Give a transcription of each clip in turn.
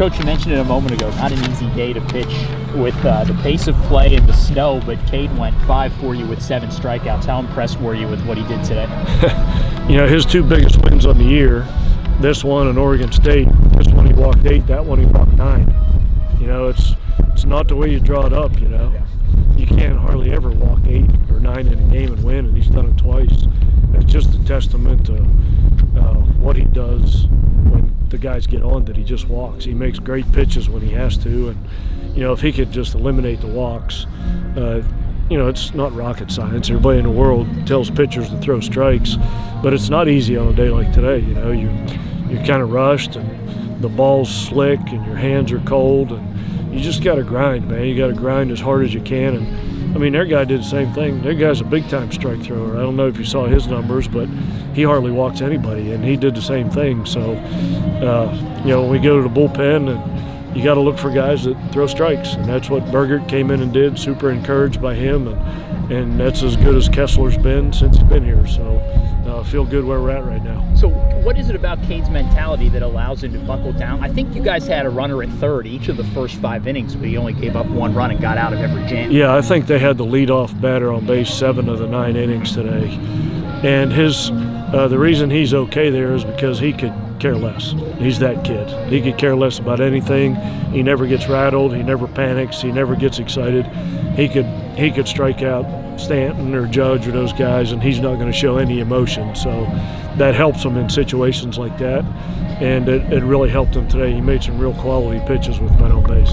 Coach, you mentioned it a moment ago, not an easy day to pitch with the pace of play and the snow, but Cade went 5 for you with 7 strikeouts. How impressed were you with what he did today? You know, his 2 biggest wins on the year, this one in Oregon State, this one he walked 8, that one he walked 9. You know, it's not the way you draw it up, you know. You can't hardly ever walk 8 or 9 in a game and win, and he's done it twice. It's just a testament to what he does when the guys get on that he just walks. He makes great pitches when he has to, and you know, if he could just eliminate the walks, you know, it's not rocket science. Everybody in the world tells pitchers to throw strikes, but it's not easy on a day like today. You know, you're kind of rushed, and the ball's slick, and your hands are cold, and you just got to grind, man. You got to grind as hard as you can. And I mean, their guy did the same thing. Their guy's a big-time strike thrower. I don't know if you saw his numbers, but he hardly walks anybody, and he did the same thing. So, you know, when we go to the bullpen, and you got to look for guys that throw strikes, and that's what Burgert came in and did. Super encouraged by him, and that's as good as Kessler's been since he's been here. So, I feel good where we're at right now. So, what is it about Cade's mentality that allows him to buckle down? I think you guys had a runner at third each of the first 5 innings, but he only gave up 1 run and got out of every jam. Yeah, I think they had the leadoff batter on base 7 of the 9 innings today, and the reason he's okay there is because he could care less. He's that kid. He could care less about anything. He never gets rattled. He never panics. He never gets excited. He could strike out Stanton or Judge or those guys, and he's not going to show any emotion. So that helps him in situations like that, and it really helped him today. He made some real quality pitches with men on base.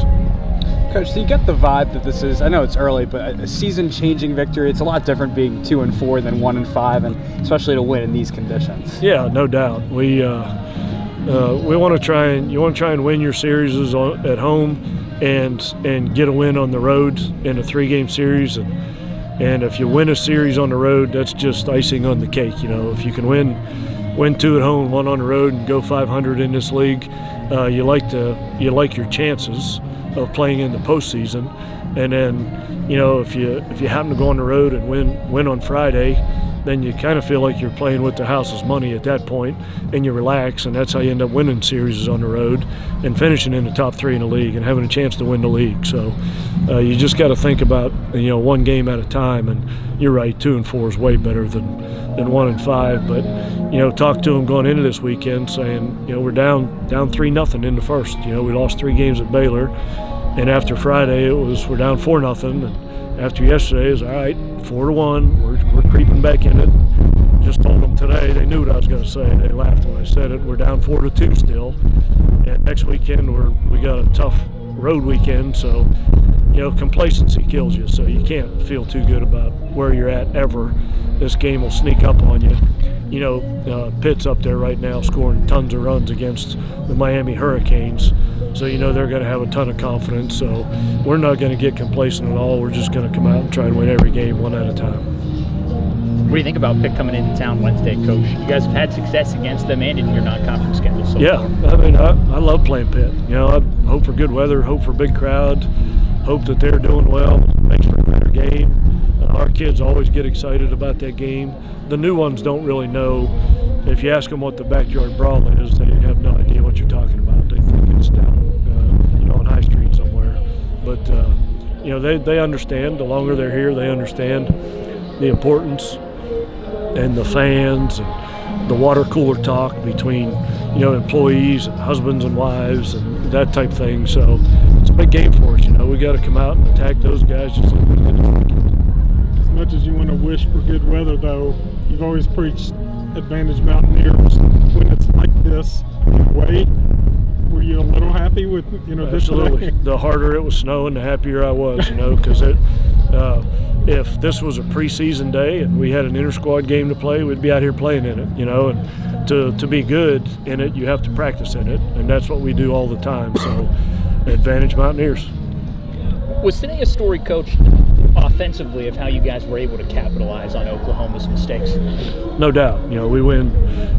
Coach, so you get the vibe that this is, I know it's early, but a season-changing victory. It's a lot different being 2-4 than 1-5, and especially to win in these conditions. Yeah, no doubt. We want to try and win your series at home, and get a win on the road in a 3-game series. And if you win a series on the road, that's just icing on the cake. You know, if you can win 2 at home, 1 on the road, and go 500 in this league, you like your chances of playing in the postseason. And then, you know, if you happen to go on the road and win on Friday, then you kind of feel like you're playing with the house's money at that point, and you relax, and that's how you end up winning series on the road and finishing in the top 3 in the league and having a chance to win the league. So you just got to think about, you know, 1 game at a time, and you're right, 2-4 is way better than 1-5. But you know, talk to them going into this weekend saying, you know, we're down 3-0 in the first. You know, we lost 3 games at Baylor, and after Friday we're down 4-0, and after yesterday, is all right, 4-1. We're creeping back in it. Just told them today, they knew what I was going to say. They laughed when I said it. We're down 4-2 still. And next weekend we got a tough road weekend, so you know, complacency kills you. So you can't feel too good about where you're at ever. This game will sneak up on you. You know, Pitt's up there right now scoring tons of runs against the Miami Hurricanes. So you know they're going to have a ton of confidence. So we're not going to get complacent at all. We're just going to come out and try and win every game 1 at a time. What do you think about Pitt coming into town Wednesday, Coach? You guys have had success against them and in your non-conference schedule so yeah, far. I mean, I love playing Pitt. You know, I hope for good weather, hope for a big crowd, hope that they're doing well, makes for a better game. Our kids always get excited about that game. The new ones don't really know. If you ask them what the backyard brawl is, they have no idea what you're talking about. They think it's down, you know, on High Street somewhere. But you know, they understand. The longer they're here, they understand the importance, and the fans, and the water cooler talk between, you know, employees and husbands and wives and that type of thing. So it's a big game for us. You know, we got to come out and attack those guys just like we did this weekend. As much as you want to wish for good weather, though, you've always preached Advantage Mountaineers when it's like this way. Were you a little happy with, you know, this? Absolutely. The harder it was snowing, the happier I was, you know, because if this was a preseason day and we had an inter-squad game to play, we'd be out here playing in it, you know, and to be good in it, you have to practice in it, and that's what we do all the time. So, Advantage Mountaineers. Was today a story, Coach, offensively, of how you guys were able to capitalize on Oklahoma's mistakes? No doubt. You know, we win.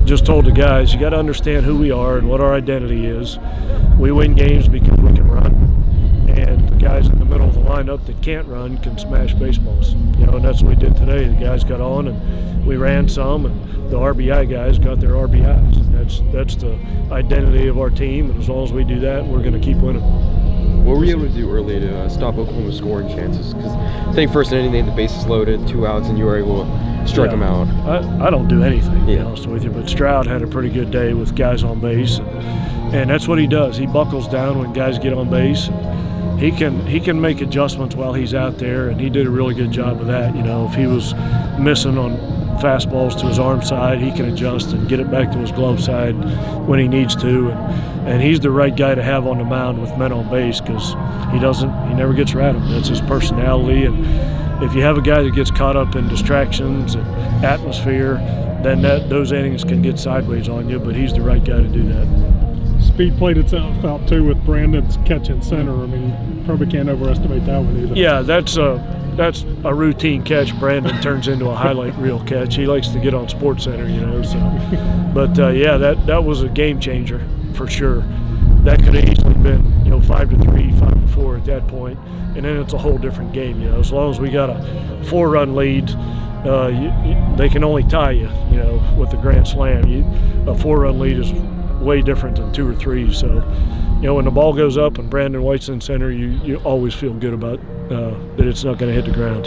Just told the guys, you got to understand who we are and what our identity is. We win games because we can run, and the guys in the middle of the lineup that can't run can smash baseballs. You know, and that's what we did today. The guys got on, and we ran some, and the RBI guys got their RBIs. And That's the identity of our team, and as long as we do that, we're going to keep winning. What were you able to do early to stop Oklahoma's scoring chances? Because I think first inning they had the bases loaded, 2 outs, and you were able to strike them out. I don't do anything, to be honest with you, but Stroud had a pretty good day with guys on base, and that's what he does. He buckles down when guys get on base. He can make adjustments while he's out there, and he did a really good job of that. You know, if he was missing on fastballs to his arm side, he can adjust and get it back to his glove side when he needs to. And he's the right guy to have on the mound with men on base, because he never gets rattled. That's his personality. And if you have a guy that gets caught up in distractions and atmosphere, then those innings can get sideways on you, but he's the right guy to do that. Speed played itself out too with Brandon's catch in center. I mean, probably can't overestimate that one either. Yeah, that's a routine catch. Brandon turns into a highlight reel catch. He likes to get on SportsCenter, you know. So, but yeah, that was a game changer for sure. That could have easily been, you know, 5-3, 5-4 at that point, and then it's a whole different game. You know, as long as we got a 4-run lead, they can only tie you, you know, with the grand slam. A 4-run lead is way different than 2 or 3. So, you know, when the ball goes up and Brandon White's in center, you always feel good about that it's not going to hit the ground.